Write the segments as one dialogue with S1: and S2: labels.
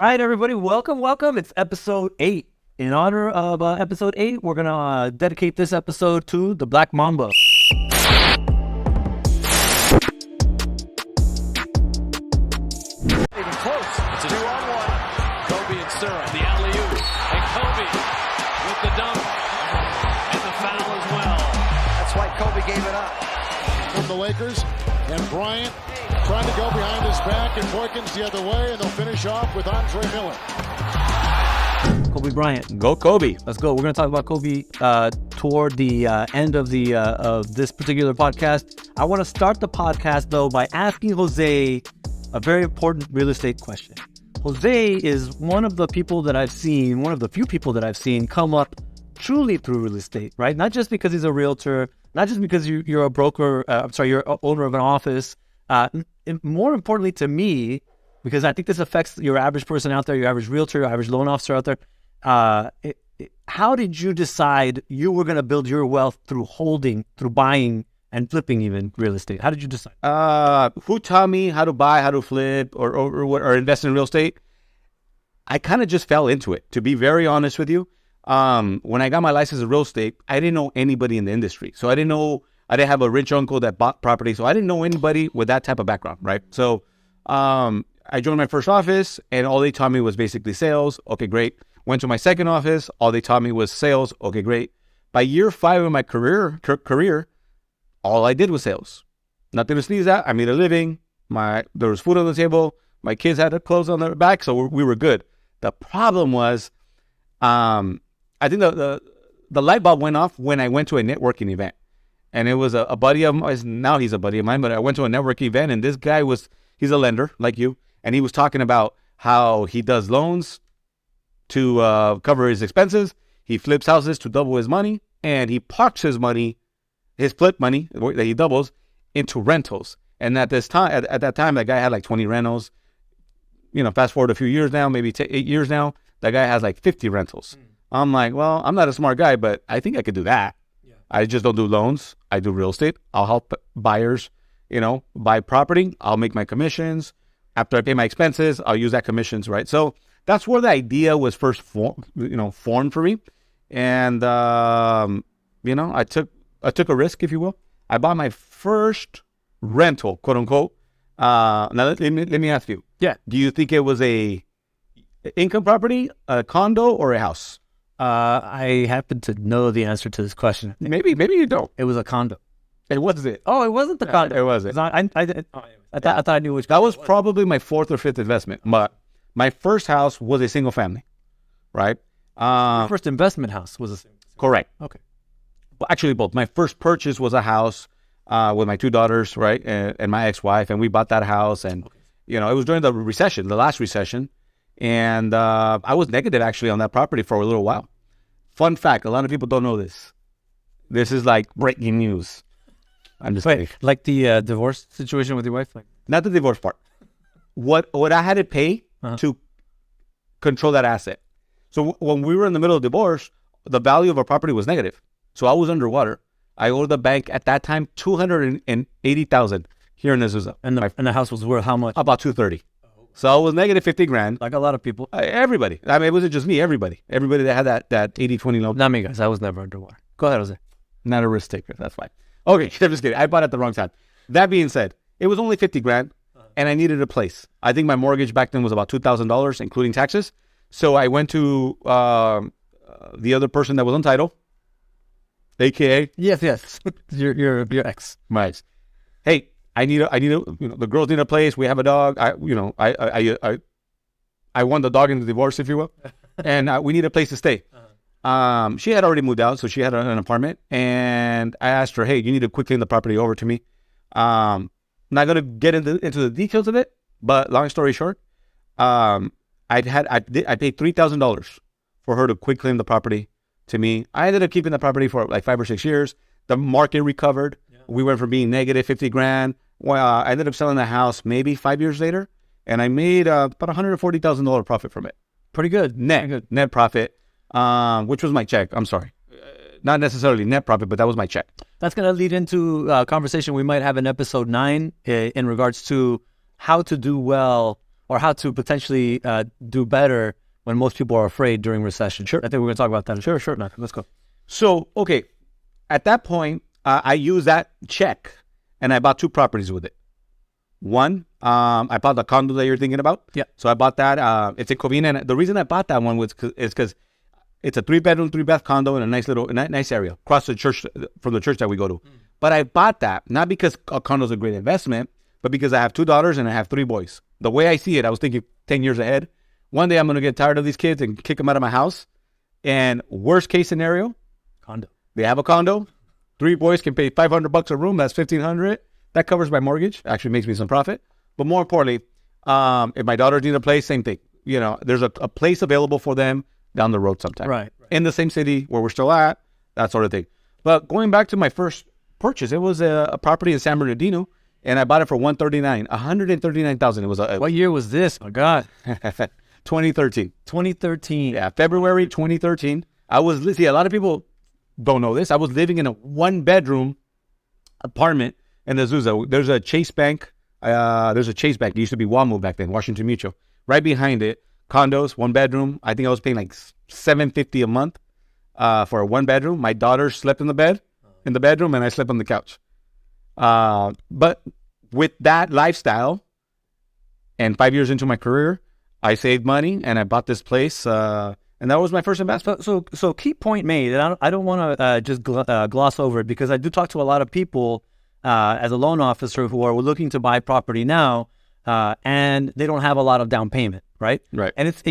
S1: All right, everybody, welcome. It's episode 8. In honor of episode 8, we're going to dedicate this episode to the Black Mamba.
S2: Even close. It's a 2-on-1. Kobe and Sura, the alley-oop. And Kobe with the dunk. And the foul as well.
S3: That's why Kobe gave it up.
S4: From the Lakers, and Bryant trying to go behind his back, and Boykins the other way, and they'll finish off with Andre Miller.
S1: Kobe Bryant.
S5: Go Kobe.
S1: Let's go. We're going to talk about Kobe toward the end of this particular podcast. I want to start the podcast, though, by asking Jose a very important real estate question. Jose is one of the few people that I've seen come up truly through real estate, right? Not just because he's a realtor, not just because you're a broker, you're an owner of an office. More importantly to me, because I think this affects your average person out there, your average realtor, your average loan officer out there. How did you decide you were going to build your wealth through buying and flipping even real estate? How did you decide?
S5: Who taught me how to buy, how to flip, or invest in real estate? I kind of just fell into it, to be very honest with you. When I got my license in real estate, I didn't know anybody in the industry. So I didn't have a rich uncle that bought property. So I didn't know anybody with that type of background, right? So I joined my first office, and all they taught me was basically sales. Okay, great. Went to my second office. All they taught me was sales. Okay, great. By year 5 of my career, all I did was sales. Nothing to sneeze at. I made a living. There was food on the table. My kids had clothes on their back, so we were good. The problem was, I think the light bulb went off when I went to a networking event. And it was a buddy of mine. Now he's a buddy of mine, but I went to a networking event, and this guy he's a lender like you. And he was talking about how he does loans to cover his expenses. He flips houses to double his money, and he parks his flip money that he doubles into rentals. And at that time, that guy had like 20 rentals. Fast forward a few years now, maybe 8 years now, that guy has like 50 rentals. I'm like, well, I'm not a smart guy, but I think I could do that. Yeah. I just don't do loans. I do real estate. I'll help buyers, buy property. I'll make my commissions. After I pay my expenses, I'll use that commissions, right? So that's where the idea was first formed for me. And, I took a risk, if you will. I bought my first rental, quote unquote. Now, let me ask you.
S1: Yeah.
S5: Do you think it was a income property, a condo, or a house?
S1: I happen to know the answer to this question.
S5: Maybe you don't.
S1: It was a condo.
S5: It wasn't.
S1: Oh, it wasn't the condo.
S5: It wasn't.
S1: I thought I knew which.
S5: That was probably my 4th or 5th investment. But my first house was a single family, right?
S1: Your first investment house was a single.
S5: Correct.
S1: Okay.
S5: Well, actually, both. My first purchase was a house with my 2 daughters, right, and my ex-wife, and we bought that house, and it was during the last recession. And I was negative, actually, on that property for a little while. Fun fact, a lot of people don't know this. This is like breaking news. I'm just kidding.
S1: Like the divorce situation with your wife?
S5: Not the divorce part. What I had to pay to control that asset. So when we were in the middle of divorce, the value of our property was negative. So I was underwater. I owed the bank at that time $280,000 here in Azusa.
S1: And the house was worth how much?
S5: About $230,000. So it was negative $50,000.
S1: Like a lot of people.
S5: Everybody. I mean, it wasn't just me. Everybody that had that 80-20 loan.
S1: Not me, guys. I was never underwater. Go ahead, Jose.
S5: Not a risk taker. That's fine. Okay, I'm just kidding. I bought it at the wrong time. That being said, it was only $50,000, and I needed a place. I think my mortgage back then was about $2,000, including taxes. So I went to the other person that was Untitled, AKA.
S1: Yes. your ex.
S5: Right. Hey, I need the girls need a place. We have a dog. I won the dog in the divorce, if you will, and we need a place to stay. She had already moved out, so she had an apartment, and I asked her, hey, you need to quickly clean the property over to me. Not going to get into the details of it, but long story short, I paid $3,000 for her to quick claim the property to me. I ended up keeping the property for like 5 or 6 years. The market recovered. Yeah. We went from being negative $50,000. Well, I ended up selling the house maybe 5 years later, and I made about $140,000 profit from it.
S1: Pretty good.
S5: Net profit, which was my check. I'm sorry. Not necessarily net profit, but that was my check.
S1: That's going to lead into a conversation we might have in episode 9 in regards to how to do well or how to potentially do better when most people are afraid during recession. Sure. I think we're going to talk about that. Sure. No, let's go.
S5: So, okay, at that point, I used that check and I bought 2 properties with it. One, I bought the condo that you're thinking about.
S1: Yeah.
S5: So I bought that. It's in Covina, and the reason I bought that one is because it's a 3-bedroom, 3-bath condo in a nice area across the church from the church that we go to. But I bought that not because a condo is a great investment, but because I have 2 daughters and I have 3 boys. The way I see it, I was thinking 10 years ahead. One day I'm going to get tired of these kids and kick them out of my house. And worst case scenario,
S1: Condo.
S5: they have a condo. 3 boys can pay $500 a room. That's $1,500. That covers my mortgage. Actually makes me some profit. But more importantly, if my daughters need a place, same thing. There's a place available for them down the road sometime.
S1: Right.
S5: In the same city where we're still at, that sort of thing. But going back to my first purchase, it was a property in San Bernardino, and I bought it for $139,000. It was
S1: What year was this? My God.
S5: 2013.
S1: 2013.
S5: Yeah, February 2013. A lot of people don't know this. I was living in a 1-bedroom apartment in Azusa. There's a Chase Bank. It used to be WAMU back then, Washington Mutual. Right behind it, condos, 1-bedroom. I think I was paying like $750 a month for a 1-bedroom. My daughter slept in the bedroom, and I slept on the couch. But with that lifestyle, and 5 years into my career, I saved money and I bought this place. And that was my first investment.
S1: So key point made, and I don't want to just gloss over it, because I do talk to a lot of people as a loan officer who are looking to buy property now, and they don't have a lot of down payment, right?
S5: Right.
S1: And it's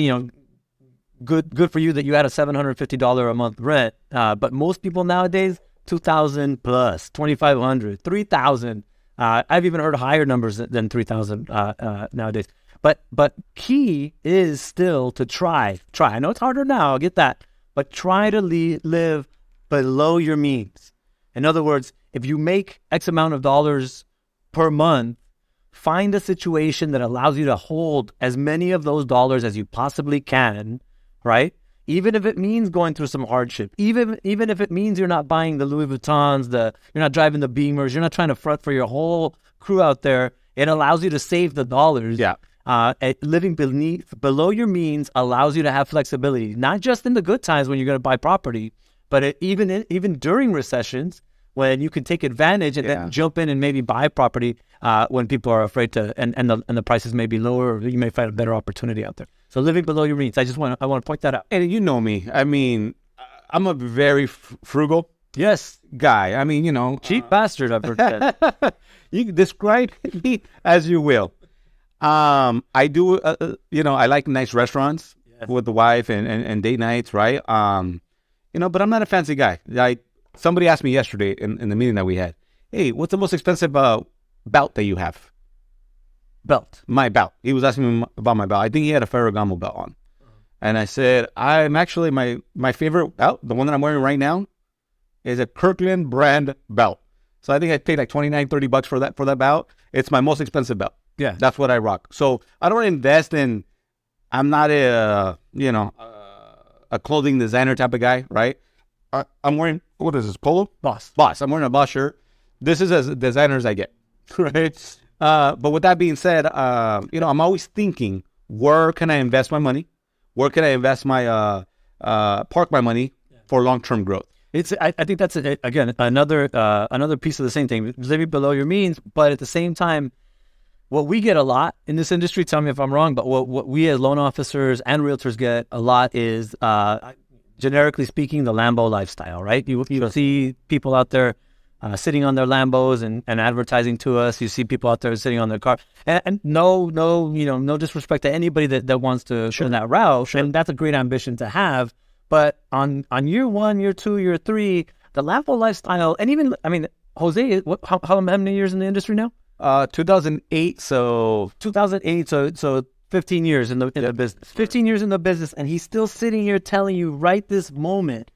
S1: good for you that you had a $750 a month rent, but most people nowadays $2,000 plus, $2,500, $3,000. I've even heard higher numbers than $3,000 nowadays. But key is still to try. I know it's harder now, I get that, but try to live below your means. In other words, if you make X amount of dollars per month, find a situation that allows you to hold as many of those dollars as you possibly can, right? Even if it means going through some hardship, even if it means you're not buying the Louis Vuittons, you're not driving the Beamers, you're not trying to front for your whole crew out there, it allows you to save the dollars.
S5: Yeah.
S1: Living below your means allows you to have flexibility, not just in the good times when you're going to buy property, but even during recessions, when you can take advantage and then jump in and maybe buy property when people are afraid to, and the prices may be lower, or you may find a better opportunity out there. So living below your means, I want to point that out.
S5: And you know me. I mean, I'm a very frugal guy. I mean,
S1: cheap bastard, I've heard that.
S5: You can describe me as you will. I do, I like nice restaurants with the wife and date nights, right? But I'm not a fancy guy. Like, somebody asked me yesterday in the meeting that we had, hey, what's the most expensive belt that you have?
S1: Belt.
S5: My belt. He was asking me about my belt. I think he had a Ferragamo belt on. And I said, I'm actually, my favorite belt, the one that I'm wearing right now, is a Kirkland brand belt. So I think I paid like $29-$30 for that belt. It's my most expensive belt.
S1: Yeah.
S5: That's what I rock. So I don't invest in, I'm not a clothing designer type of guy, right? I'm wearing, what is this, Polo?
S1: Boss.
S5: I'm wearing a Boss shirt. This is as designer as I get, right? But with that being said, I'm always thinking, where can I invest my money? Where can I invest my, park my money for long-term growth?
S1: I think that's, again, another piece of the same thing, living below your means, but at the same time, what we get a lot in this industry, tell me if I'm wrong, but what we as loan officers and realtors get a lot is, generically speaking, the Lambo lifestyle, right? You see people out there sitting on their Lambos and advertising to us. You see people out there sitting on their car. And no disrespect to anybody that wants to go that route. And that's a great ambition to have. But on year 1, year 2, year 3, the Lambo lifestyle, and even, Jose, how many years in the industry now?
S5: 2008. So
S1: 15 years in the business. 15 years in the business, and he's still sitting here telling you right this moment,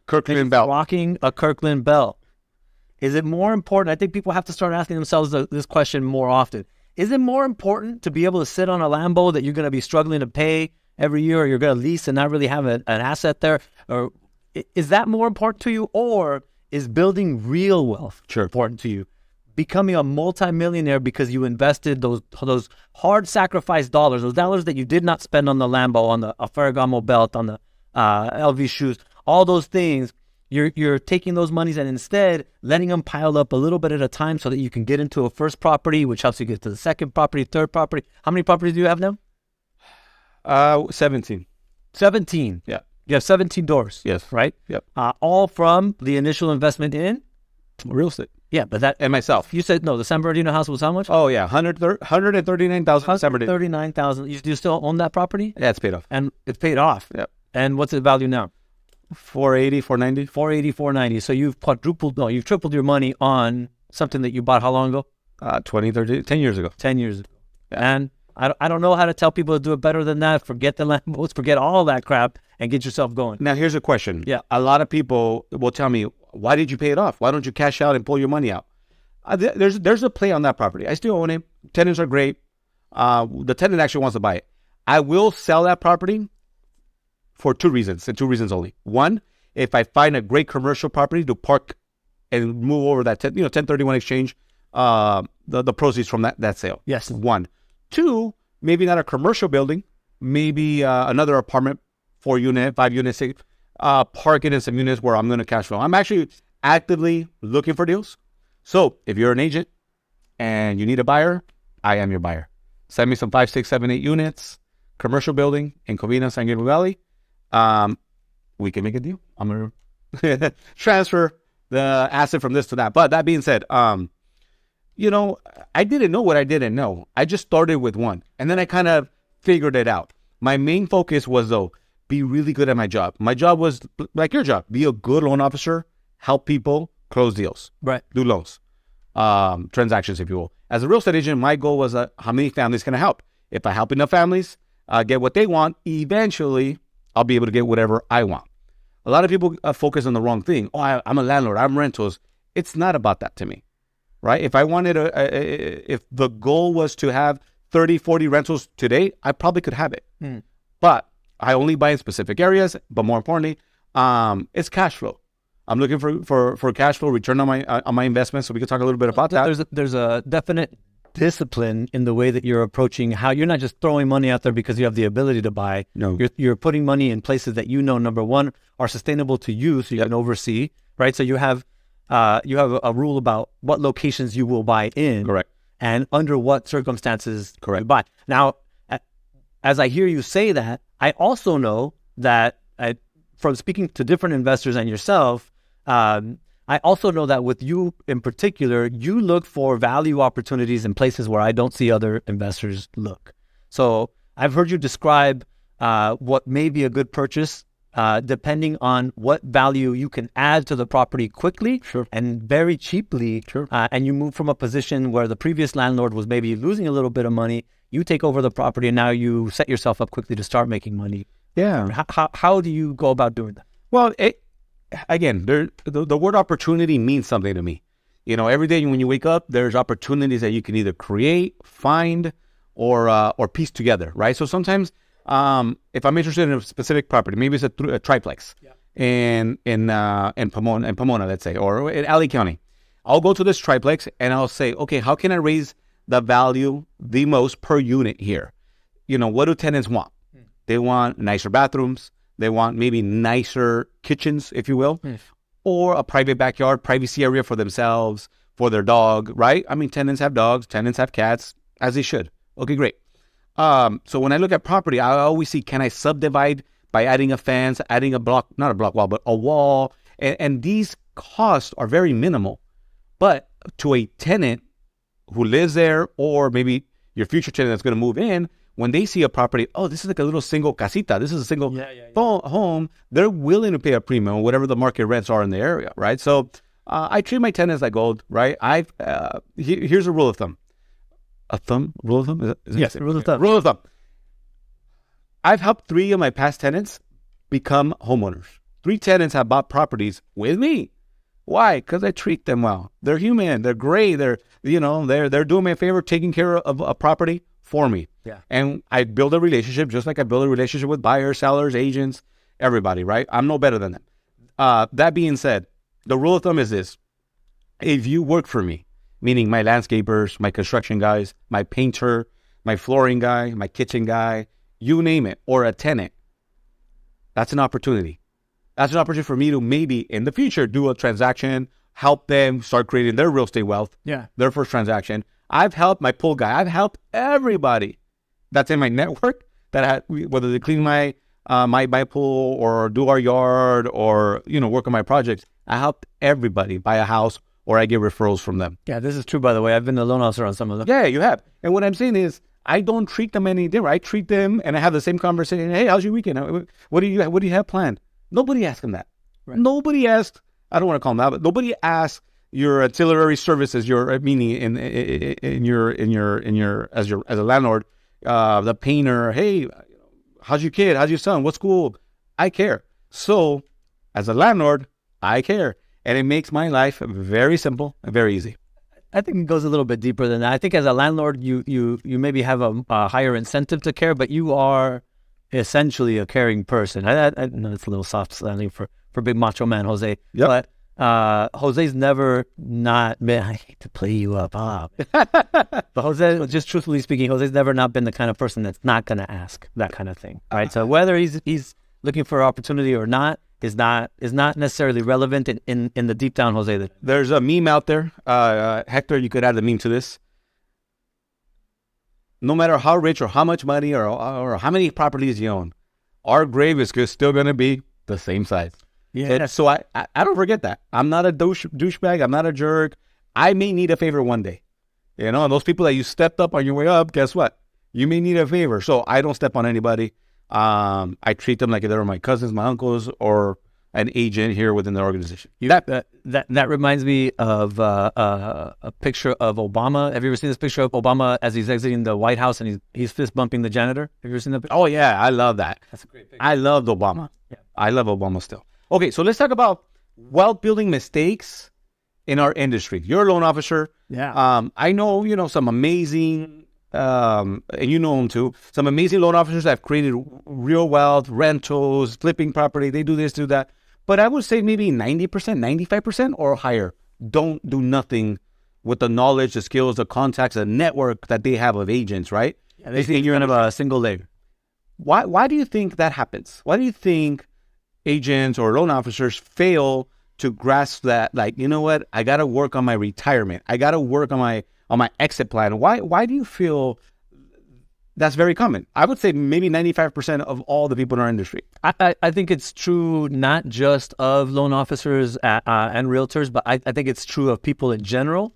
S5: Kirkland belt,
S1: rocking a Kirkland belt. Is it more important? I think people have to start asking themselves this question more often. Is it more important to be able to sit on a Lambo that you're going to be struggling to pay every year, or you're going to lease and not really have an asset there? Or is that more important to you, or is building real wealth important to you? becoming a multimillionaire because you invested those hard sacrifice dollars, those dollars that you did not spend on the Lambo, on the Ferragamo belt, on the LV shoes, all those things. You're taking those monies and instead letting them pile up a little bit at a time so that you can get into a first property, which helps you get to the second property, third property. How many properties do you have now?
S5: 17.
S1: 17.
S5: Yeah.
S1: You have 17 doors.
S5: Yes.
S1: Right?
S5: Yep.
S1: All from the initial investment in?
S5: Real estate.
S1: Yeah, but that...
S5: And myself.
S1: You said, no, the San Bernardino house was how much?
S5: Oh, yeah. 139,000.
S1: 139,000. You still own that property?
S5: Yeah, it's paid off.
S1: And it's paid off?
S5: Yep.
S1: And what's the value now?
S5: 480, 490.
S1: 480, 490. So you've you've tripled your money on something that you bought how long ago?
S5: 20, 30, 10 years ago.
S1: 10 years ago.
S5: Yeah.
S1: And I don't know how to tell people to do it better than that. Forget the Lambos, forget all that crap, and get yourself going.
S5: Now, here's a question.
S1: Yeah.
S5: A lot of people will tell me, why did you pay it off? Why don't you cash out and pull your money out? There's a play on that property. I still own it. Tenants are great. The tenant actually wants to buy it. I will sell that property for two reasons, and two reasons only. One, if I find a great commercial property to park and move over that 1031 exchange, the proceeds from that sale.
S1: Yes.
S5: One. Two, maybe not a commercial building, maybe another apartment, 4-unit, 5-unit, 6, park it in some units where I'm going to cash flow. I'm actually actively looking for deals. So if you're an agent and you need a buyer, I am your buyer. Send me some 5, 6, 7, 8 units, commercial building in Covina, San Gabriel Valley. We can make a deal. I'm going to transfer the asset from this to that. But that being said, I didn't know what I didn't know. I just started with one. And then I kind of figured it out. My main focus was, though, be really good at my job. My job was like your job. Be a good loan officer, help people, close deals.
S1: Right.
S5: Do loans, transactions, if you will. As a real estate agent, my goal was how many families can I help? If I help enough families get what they want, eventually I'll be able to get whatever I want. A lot of people focus on the wrong thing. Oh, I'm a landlord. I'm rentals. It's not about that to me, right? If I wanted if the goal was to have 30, 40 rentals today, I probably could have it. But I only buy in specific areas. But more importantly, it's cash flow. I'm looking for cash flow, return on my investment. So we can talk a little bit about that.
S1: There's a definite discipline in the way that you're approaching how you're not just throwing money out there because you have the ability to buy.
S5: No.
S1: You're putting money in places that number one, are sustainable to you so you can oversee, right? So you have a rule about what locations you will buy in.
S5: Correct.
S1: And under what circumstances you buy. Now, as I hear you say that, I also know that from speaking to different investors and yourself, I also know that with you in particular, you look for value opportunities in places where I don't see other investors look. So I've heard you describe what may be a good purchase depending on what value you can add to the property quickly and very cheaply. And you move from a position where the previous landlord was maybe losing a little bit of money. You take over the property and now you set yourself up quickly to start making money.
S5: Yeah.
S1: How do you go about doing that?
S5: Well, again, the word opportunity means something to me. Every day when you wake up, there's opportunities that you can either create, find, or piece together, right? So sometimes, if I'm interested in a specific property, maybe it's a triplex in Pomona, let's say, or in LA County, I'll go to this triplex and I'll say, okay, how can I raise the value the most per unit here? What do tenants want? They want nicer bathrooms. They want maybe nicer kitchens, if you will, or a private backyard, privacy area for themselves, for their dog, right? I mean, tenants have dogs, tenants have cats, as they should. Okay, great. So when I look at property, I always see, can I subdivide by adding a fence, adding a block, not a block wall, but a wall? And these costs are very minimal. But to a tenant who lives there, or maybe your future tenant that's going to move in, when they see a property, oh, this is like a little single casita, this is a single home, they're willing to pay a premium, whatever the market rents are in the area, right? So I treat my tenants like gold, right? Here's a rule of thumb. Rule of thumb?
S1: Yes, rule of thumb.
S5: Rule of thumb. I've helped 3 of my past tenants become homeowners. 3 tenants have bought properties with me. Why? Because I treat them well. They're human. They're great. They're doing me a favor, taking care of a property for me.
S1: Yeah.
S5: And I build a relationship just like I build a relationship with buyers, sellers, agents, everybody, right? I'm no better than them. That being said, the rule of thumb is this. If you work for me meaning my landscapers, my construction guys, my painter, my flooring guy, my kitchen guy, you name it, or a tenant. That's an opportunity. That's an opportunity for me to maybe in the future do a transaction, help them start creating their real estate wealth.
S1: Yeah.
S5: Their first transaction. I've helped my pool guy. I've helped everybody that's in my network whether they clean my pool or do our yard or, work on my projects. I helped everybody buy a house or I get referrals from them.
S1: Yeah, this is true, by the way. I've been a loan officer on some of them.
S5: Yeah, you have. And what I'm saying is I don't treat them any different. I treat them and I have the same conversation. Hey, how's your weekend? What do you have planned? Nobody asked them that. Right. Nobody asked, I don't want to call them that, but nobody asked your ancillary services, your meaning in your as a landlord, the painter, hey, how's your kid? How's your son? What school? I care. So as a landlord, I care. And it makes my life very simple and very easy.
S1: I think it goes a little bit deeper than that. I think as a landlord, you maybe have a higher incentive to care, but you are essentially a caring person. I know it's a little soft sounding for big macho man Jose, but Jose's never not been, I hate to play you up, but Jose, just truthfully speaking, Jose's never not been the kind of person that's not going to ask that kind of thing, right? So whether he's looking for opportunity or not is not necessarily relevant in the deep down Jose.
S5: There's a meme out there. Hector, you could add the meme to this. No matter how rich or how much money or how many properties you own, our grave is still going to be the same size.
S1: Yeah.
S5: So I don't forget that. I'm not a douchebag. I'm not a jerk. I may need a favor one day. And those people that you stepped up on your way up, guess what? You may need a favor. So I don't step on anybody. I treat them like they were my cousins, my uncles, or an agent here within the organization.
S1: That reminds me of a picture of Obama. Have you ever seen this picture of Obama as he's exiting the White House and he's fist bumping the janitor? Have you ever seen that picture?
S5: Oh, yeah. I love that.
S1: That's a great picture.
S5: I loved Obama. Yeah. I love Obama still. Okay, so let's talk about wealth building mistakes in our industry. You're a loan officer.
S1: Yeah.
S5: I know, some amazing, and you know them too, some amazing loan officers that have created real wealth, rentals, flipping property. They do this, do that. But I would say maybe 90%, 95% or higher don't do nothing with the knowledge, the skills, the contacts, the network that they have of agents, right?
S1: Yeah, they think you're kind of a single leg.
S5: Why do you think that happens? Why do you think agents or loan officers fail to grasp that, like, you know what, I got to work on my retirement. I got to work on my exit plan. Why do you feel that's very common? I would say maybe 95% of all the people in our industry.
S1: I think it's true not just of loan officers and realtors, but I think it's true of people in general.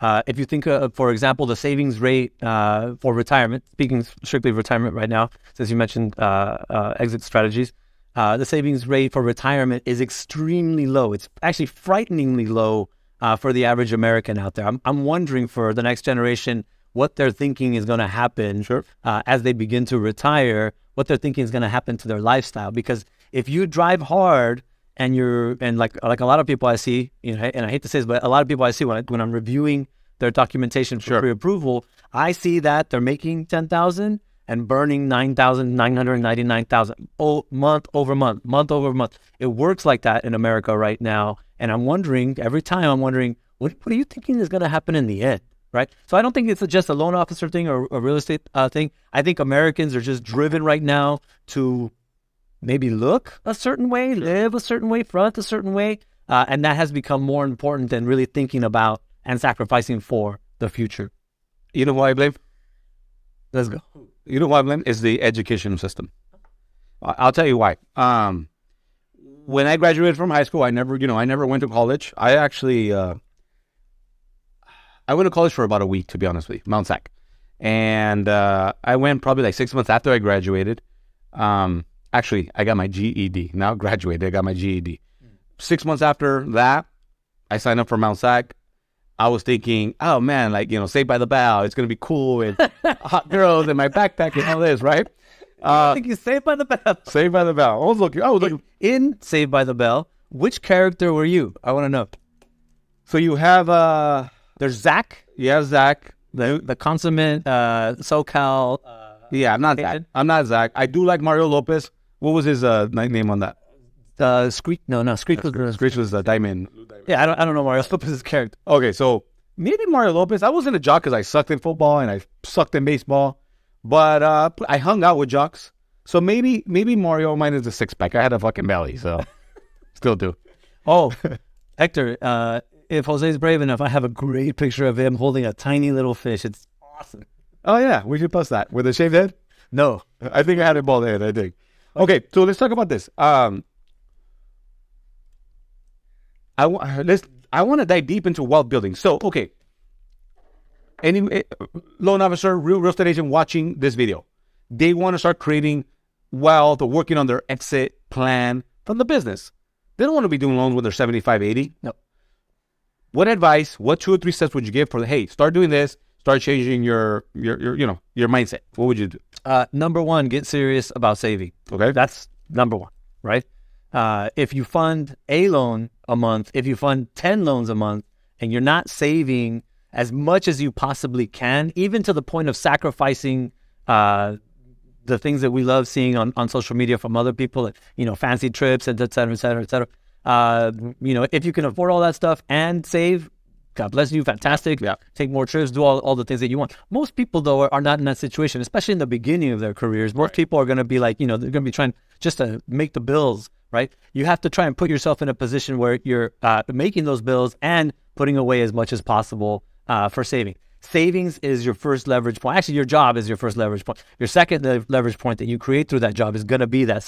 S1: If you think, for example, the savings rate for retirement, speaking strictly of retirement right now, since you mentioned exit strategies, the savings rate for retirement is extremely low. It's actually frighteningly low for the average American out there. I'm wondering for the next generation what they're thinking is going to happen as they begin to retire, what they're thinking is going to happen to their lifestyle. Because if you drive hard and like a lot of people I see, and I hate to say this, but a lot of people I see when I'm reviewing their documentation for pre-approval, I see that they're making $10,000 and burning $9,999 month over month. It works like that in America right now. And I'm wondering, every time I'm wondering, what are you thinking is going to happen in the end? Right? So I don't think it's just a loan officer thing or a real estate thing. I think Americans are just driven right now to maybe look a certain way, live a certain way, front a certain way. And that has become more important than really thinking about and sacrificing for the future.
S5: You know why I blame?
S1: Let's go.
S5: You know why I blame? Is the education system. I'll tell you why. When I graduated from high school, I never went to college. I actually, I went to college for about a week, to be honest with you, Mount Sac. And I went probably like 6 months after I graduated. Actually, I got my GED. Now graduated, I got my GED. 6 months after that, I signed up for Mount Sac. I was thinking, oh man, like, Saved by the Bell, it's going to be cool and hot girls and my backpack and all this, right?
S1: I think you Saved by the Bell.
S5: Saved by the Bell. I was looking.
S1: In Saved by the Bell, which character were you? I want to know.
S5: So you have,
S1: there's Zach.
S5: You have Zach.
S1: The consummate SoCal.
S5: Yeah, I'm not Zach. I'm not Zach. I do like Mario Lopez. What was his name on that?
S1: Screech. No, Screech was
S5: the Diamond.
S1: Yeah, I don't know Mario Lopez's character.
S5: Okay, so maybe Mario Lopez. I wasn't a jock because I sucked in football and I sucked in baseball. But I hung out with jocks. So maybe Mario, mine is a six-pack. I had a fucking belly, so still do.
S1: Oh, Hector, if Jose's brave enough, I have a great picture of him holding a tiny little fish. It's awesome.
S5: Oh, yeah. We should post that. With a shaved head?
S1: No.
S5: I think I had a bald head, I think. Okay, so let's talk about this. I want to dive deep into wealth building. So, okay. Any loan officer, real estate agent watching this video, they want to start creating wealth or working on their exit plan from the business. They don't want to be doing loans when they're 75, 80.
S1: No.
S5: What advice, what 2 or 3 steps would you give for, hey, start doing this, start changing your mindset? What would you do?
S1: Number one, get serious about saving.
S5: Okay.
S1: That's number one, right? If you fund a loan a month, if you fund 10 loans a month, and you're not saving as much as you possibly can, even to the point of sacrificing the things that we love seeing on social media from other people, fancy trips and et cetera, et cetera, et cetera. If you can afford all that stuff and save, God bless you, fantastic.
S5: Yeah.
S1: Take more trips, do all the things that you want. Most people, though, are not in that situation, especially in the beginning of their careers. Most people are going to be like, they're going to be trying just to make the bills, right? You have to try and put yourself in a position where you're making those bills and putting away as much as possible for saving. Savings is your first leverage point. Actually, your job is your first leverage point. Your second leverage point that you create through that job is going to be that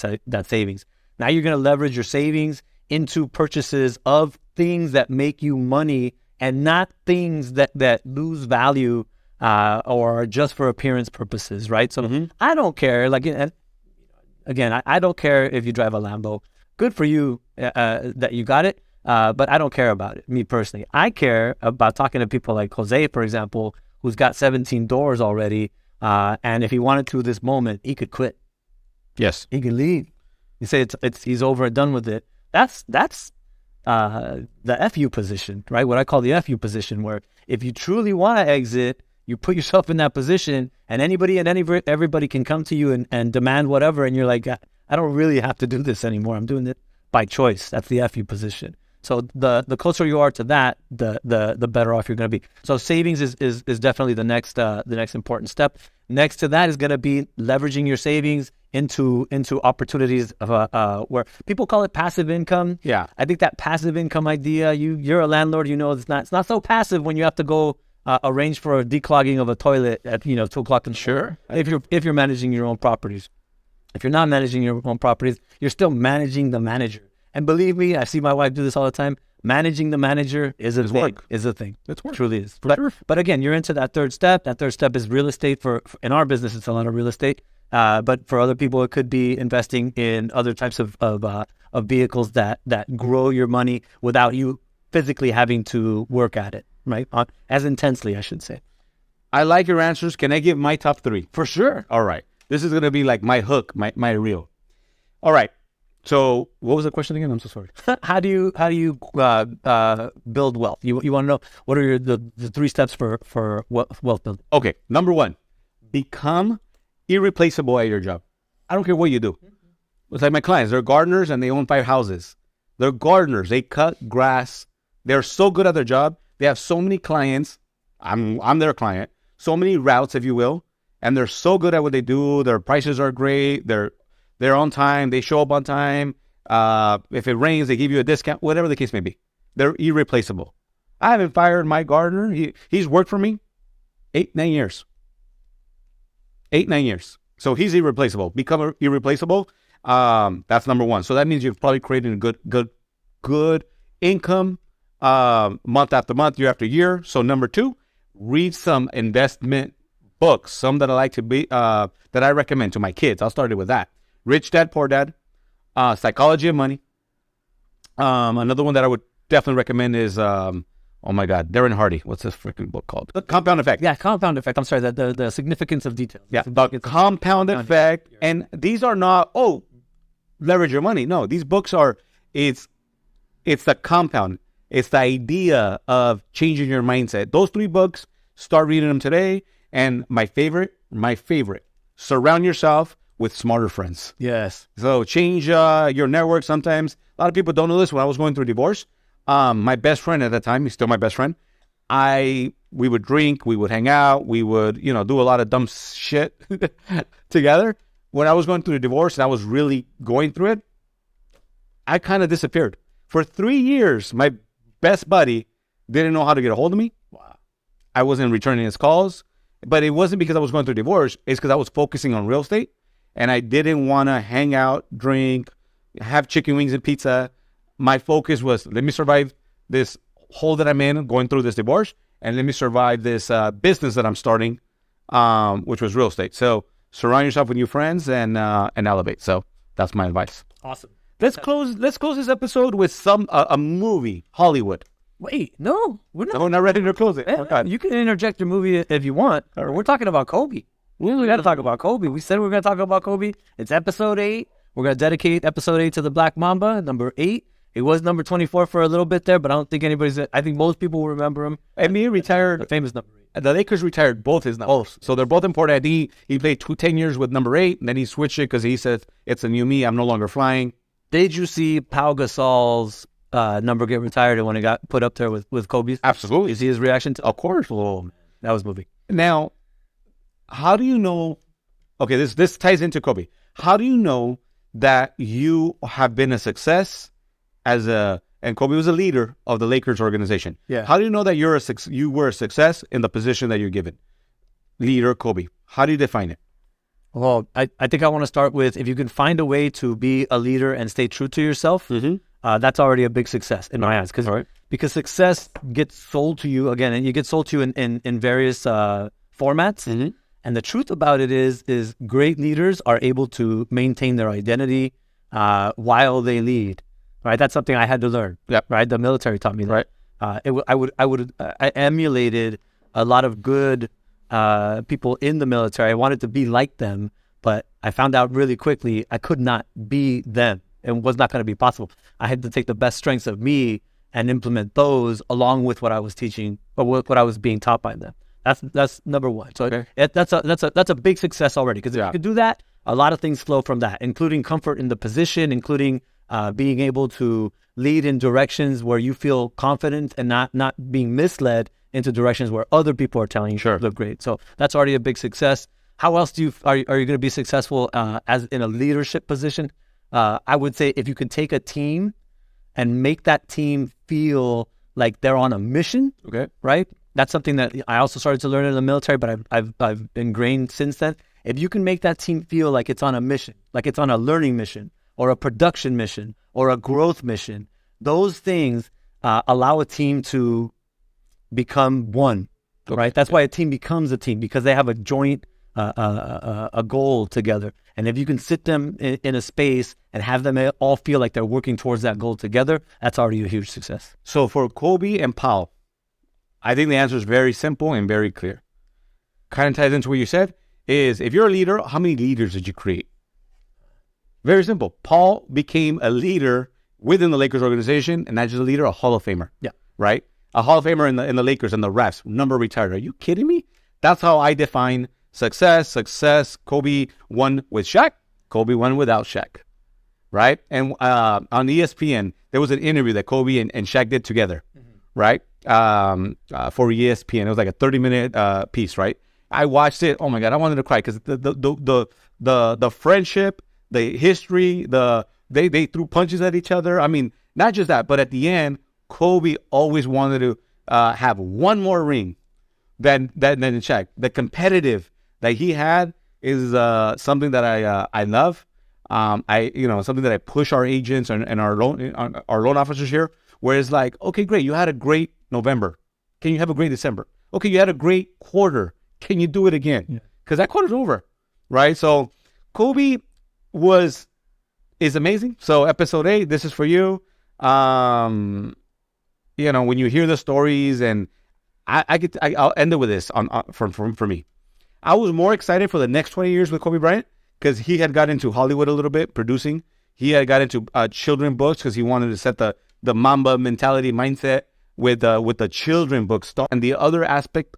S1: savings. Now you're going to leverage your savings into purchases of things that make you money and not things that lose value or are just for appearance purposes, right? So I don't care. I don't care if you drive a Lambo. Good for you that you got it. But I don't care about it, me personally. I care about talking to people like Jose, for example, who's got 17 doors already. And if he wanted to this moment, he could quit.
S5: Yes.
S1: He could leave. You say he's over and done with it. That's the FU position, right? What I call the FU position, where if you truly want to exit, you put yourself in that position, and anybody and everybody can come to you and demand whatever, and you're like, I don't really have to do this anymore. I'm doing it by choice. That's the FU position. So the closer you are to that, the better off you're going to be. So savings is definitely the next important step. Next to that is going to be leveraging your savings into opportunities of where people call it passive income.
S5: Yeah,
S1: I think that passive income idea. You're a landlord. It's not so passive when you have to go arrange for a declogging of a toilet at 2 o'clock in the morning. Sure. If you're managing your own properties. If you're not managing your own properties, you're still managing the manager. And believe me, I see my wife do this all the time. Managing the manager is a thing. It's work. Truly is. But again, you're into that third step. That third step is real estate. For in our business, it's a lot of real estate. But for other people, it could be investing in other types of vehicles that grow your money without you physically having to work at it, right? As intensely, I should say.
S5: I like your answers. Can I give my top 3?
S1: For sure.
S5: All right. This is going to be like my hook, my reel. All right. So what was the question again? I'm so sorry.
S1: How do you build wealth? You want to know what are the 3 steps for wealth building?
S5: Okay. Number 1, become irreplaceable at your job. I don't care what you do. It's like my clients. They're gardeners and they own 5 houses. They're gardeners. They cut grass. They're so good at their job. They have so many clients. I'm their client. So many routes, if you will. And they're so good at what they do. Their prices are great. They're on time. They show up on time. If it rains, they give you a discount, whatever the case may be. They're irreplaceable. I haven't fired my gardener. He's worked for me 8-9 years. 8-9 years. So he's irreplaceable. Become irreplaceable. That's number 1. So that means you've probably created a good income month after month, year after year. So number 2, read some investment books. Some that I like to be that I recommend to my kids. I'll start it with that. Rich Dad, Poor Dad, Psychology of Money. Another one that I would definitely recommend is, oh my God, Darren Hardy. What's this freaking book called? The Compound Effect.
S1: Yeah, Compound Effect. I'm sorry, the significance of details.
S5: Yeah, the Compound Effect. And these are not, leverage your money. No, these books are, it's the compound. It's the idea of changing your mindset. Those 3 books, start reading them today. And my favorite, surround yourself with smarter friends.
S1: Yes.
S5: So change your network. Sometimes a lot of people don't know this. When I was going through a divorce, my best friend at that time, he's still my best friend. we would drink, we would hang out, we would, do a lot of dumb shit together. When I was going through the divorce and I was really going through it, I kind of disappeared. For 3 years, my best buddy didn't know how to get a hold of me. Wow. I wasn't returning his calls, but it wasn't because I was going through divorce. It's because I was focusing on real estate, and I didn't want to hang out, drink, have chicken wings and pizza. My focus was, let me survive this hole that I'm in going through this divorce, and let me survive this business that I'm starting, which was real estate. So surround yourself with new friends and elevate. So that's my advice.
S1: Awesome.
S5: Let's close this episode with a movie, Hollywood.
S1: Wait, no, we're not.
S5: No, we're not ready to close it.
S1: Man, you can interject your movie if you want. We're talking about Kobe. We got to talk about Kobe. We said we were going to talk about Kobe. It's episode 8. We're going to dedicate episode 8 to the Black Mamba, number 8. It was number 24 for a little bit there, but I don't think I think most people will remember him.
S5: NBA retired.
S1: The famous number 8.
S5: The Lakers retired both his numbers. So they're both important. I think he played 10 years with number 8, and then he switched it because he said, it's a new me. I'm no longer flying.
S1: Did you see Pau Gasol's number get retired and when it got put up there with Kobe's?
S5: Absolutely.
S1: You see his reaction to?
S5: Of course.
S1: Oh, that was moving.
S5: Now, how do you know? Okay, this ties into Kobe. How do you know that you have been a success and Kobe was a leader of the Lakers organization?
S1: Yeah.
S5: How do you know that you were a success in the position that you're given? Leader Kobe. How do you define it?
S1: Well, I think I want to start with, if you can find a way to be a leader and stay true to yourself, that's already a big success in my eyes. Because success gets sold to you, again, and you get sold to you in various formats. And the truth about it is great leaders are able to maintain their identity while they lead. Right? That's something I had to learn.
S5: Yep.
S1: Right? The military taught me that. I emulated a lot of good people in the military. I wanted to be like them, but I found out really quickly I could not be them. It was not going to be possible. I had to take the best strengths of me and implement those along with what I was teaching or what I was being taught by them. That's number one. So that's a big success already, because if you could do that, a lot of things flow from that, including comfort in the position, including being able to lead in directions where you feel confident and not being misled into directions where other people are telling you look great. So that's already a big success. How else are you going to be successful as in a leadership position? I would say if you can take a team and make that team feel like they're on a mission, right? That's something that I also started to learn in the military, but I've ingrained since then. If you can make that team feel like it's on a mission, like it's on a learning mission or a production mission or a growth mission, those things allow a team to become one, right? That's why a team becomes a team, because they have a joint a goal together. And if you can sit them in a space and have them all feel like they're working towards that goal together, that's already a huge success.
S5: So for Kobe and Pau, I think the answer is very simple and very clear. Kind of ties into what you said, is if you're a leader, how many leaders did you create? Very simple. Paul became a leader within the Lakers organization, and not just a leader, a Hall of Famer.
S1: Yeah.
S5: Right? A Hall of Famer in the Lakers and the refs, number retired. Are you kidding me? That's how I define success. Kobe won with Shaq. Kobe won without Shaq. Right? And on ESPN, there was an interview that Kobe and Shaq did together. Right? For ESPN. It was like a 30-minute piece, right? I watched it. Oh my God, I wanted to cry, because the friendship, the history, they threw punches at each other. I mean, not just that, but at the end, Kobe always wanted to have one more ring than Shaq. The competitive that he had is something that I love. Something that I push our agents and our loan officers here, where it's like, okay, great, you had a great November. Can you have a great December? Okay, you had a great quarter. Can you do it again? Because that quarter's over, right? So Kobe is amazing. So episode 8, this is for you. When you hear the stories, and I'll end it with this for me. I was more excited for the next 20 years with Kobe Bryant, because he had got into Hollywood a little bit, producing. He had got into children books because he wanted to set the mamba mentality mindset with the children book stuff. And the other aspect,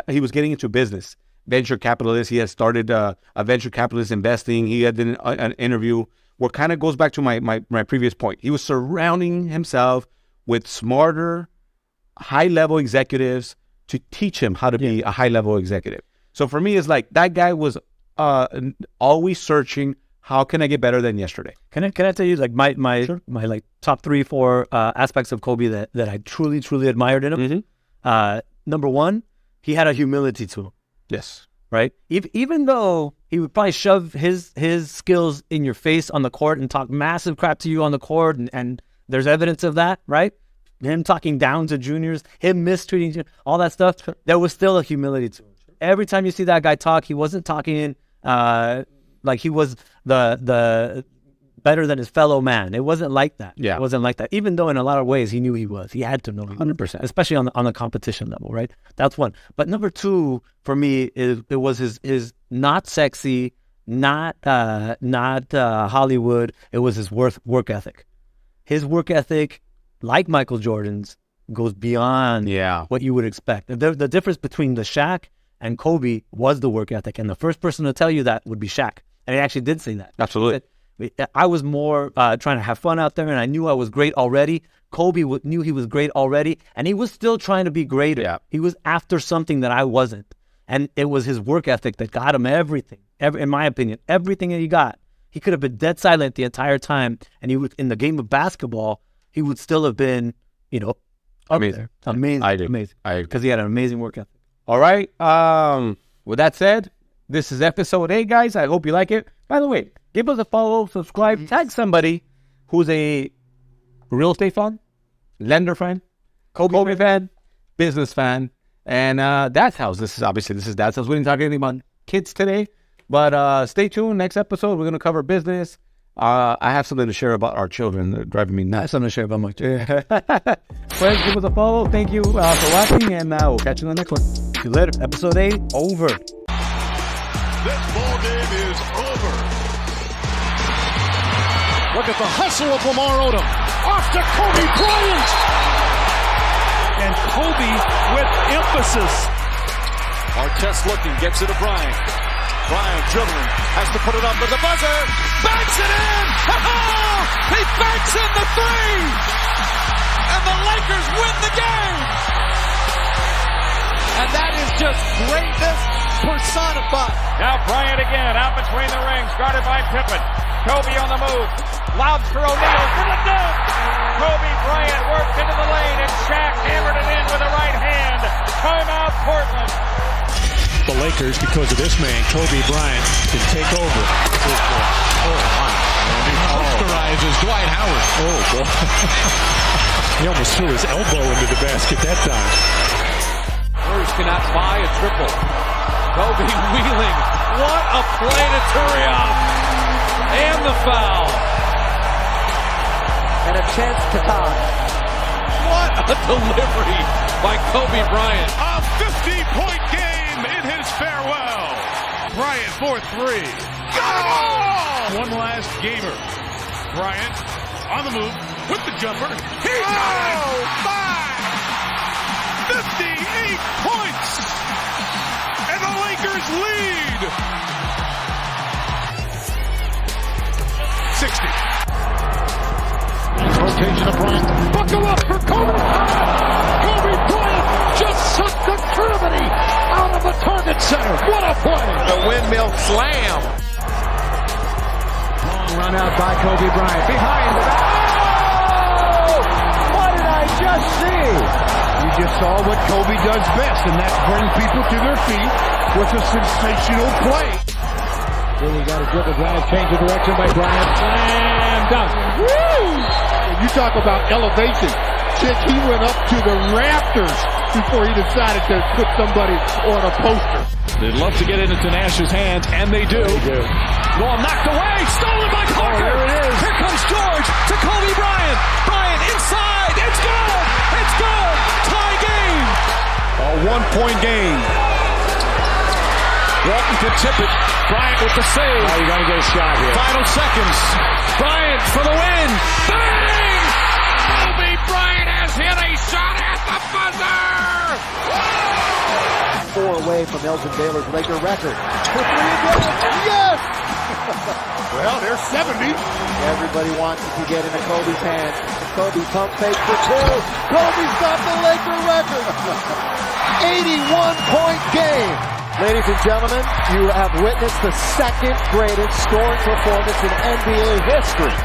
S5: he was getting into business, venture capitalist. He had started a venture capitalist investing. He had done an interview where kind of goes back to my previous point. He was surrounding himself with smarter, high-level executives to teach him how to be a high-level executive. So for me, it's like that guy was always searching, how can I get better than yesterday?
S1: Can I tell you like my like top 3-4 aspects of Kobe that I truly admired in him? Number one, he had a humility to him.
S5: Yes.
S1: Right? Even though he would probably shove his skills in your face on the court and talk massive crap to you on the court, and there's evidence of that, right? Him talking down to juniors, him mistreating, all that stuff, there was still a humility to him. Every time you see that guy talk, he wasn't talking like he was the better than his fellow man. It wasn't like that.
S5: Yeah.
S1: It wasn't like that. Even though in a lot of ways he knew he was. He had to know he was.
S5: 100%.
S1: Especially on the competition level, right? That's one. But number two for me it was his not sexy, not Hollywood. It was his work ethic. His work ethic, like Michael Jordan's, goes beyond what you would expect. The difference between the Shaq and Kobe was the work ethic. And the first person to tell you that would be Shaq. And he actually did say that.
S5: Absolutely.
S1: I was more trying to have fun out there, and I knew I was great already. Kobe knew he was great already, and he was still trying to be greater. Yeah. He was after something that I wasn't. And it was his work ethic that got him everything, in my opinion, everything that he got. He could have been dead silent the entire time, and he would, in the game of basketball, he would still have been, up
S5: amazing.
S1: There. Amazing.
S5: I do.
S1: Amazing. Because he had an amazing work ethic.
S5: All right. With that said, this is episode 8, guys. I hope you like it. By the way, give us a follow, subscribe, tag somebody who's a real estate fan, lender fan, Kobe fan, business fan, and Dad's House. This is Dad's House. We didn't talk anything about kids today, but stay tuned. Next episode, we're going to cover business. I have something to share about our children. They're driving me nuts.
S1: I have something to share about my children.
S5: Friends, give us a follow. Thank you for watching, and we'll catch you in the next one.
S1: See you later. Episode 8, over.
S4: This ball game is over. Look at the hustle of Lamar Odom. Off to Kobe Bryant.
S2: And Kobe with emphasis.
S3: Artest looking, gets it to Bryant. Bryant dribbling, has to put it up with the buzzer. Banks it in! He banks in the 3! And the Lakers win the game! And that is just greatness personified.
S2: Now Bryant again, out between the rings, guarded by Pippen. Kobe on the move. Lobs for O'Neal for the dunk. Kobe Bryant works into the lane, and Shaq hammered it in with the right hand. Timeout, Portland.
S4: The Lakers, because of this man, Kobe Bryant, can take over. Posterizes Dwight Howard. Oh, boy. He almost threw his elbow into the basket that time.
S2: Spurs cannot buy a triple. Kobe wheeling. What a play to Turiaf. And the foul.
S3: And a chance to tie.
S2: What a delivery by Kobe Bryant.
S4: A 50-point game in his farewell. Bryant for 3. Got it! One last gamer. Bryant on the move with the jumper. He got it! 58 points! And the Lakers lead! 60. Rotation of Bryant. Buckle up for Kobe! Kobe Bryant just sucked the gravity out of the target center. What a play!
S3: The windmill slam.
S4: Long run out by Kobe Bryant. Behind the back.
S3: Oh! What did I just see?
S4: You just saw what Kobe does best, and that's bring people to their feet with a sensational play. Really got a dribble drive, change of direction by Bryant. Slam dunk. Woo! You talk about elevation. Chick, he went up to the rafters before he decided to put somebody on a poster.
S2: They'd love to get it into Nash's hands, and they do. Ball knocked away, stolen by Parker.
S3: There it is.
S2: Here comes George to Kobe Bryant. Bryant inside. It's good. It's good. Tie game.
S4: A one-point game.
S2: Walton to tip it. Bryant with the save.
S4: Oh, you got to get a shot here.
S2: Final seconds. Bryant for the win. Bang! Kobe Bryant has hit a shot at the buzzer.
S3: 4 away from Elgin Baylor's Laker record. For 3 again. Yes!
S4: Well, there's 70.
S6: Everybody wants it to get into Kobe's hands. Kobe pump fake for two. Kobe's got the Laker record. 81-point game. Ladies and gentlemen, you have witnessed the second greatest scoring performance in NBA history.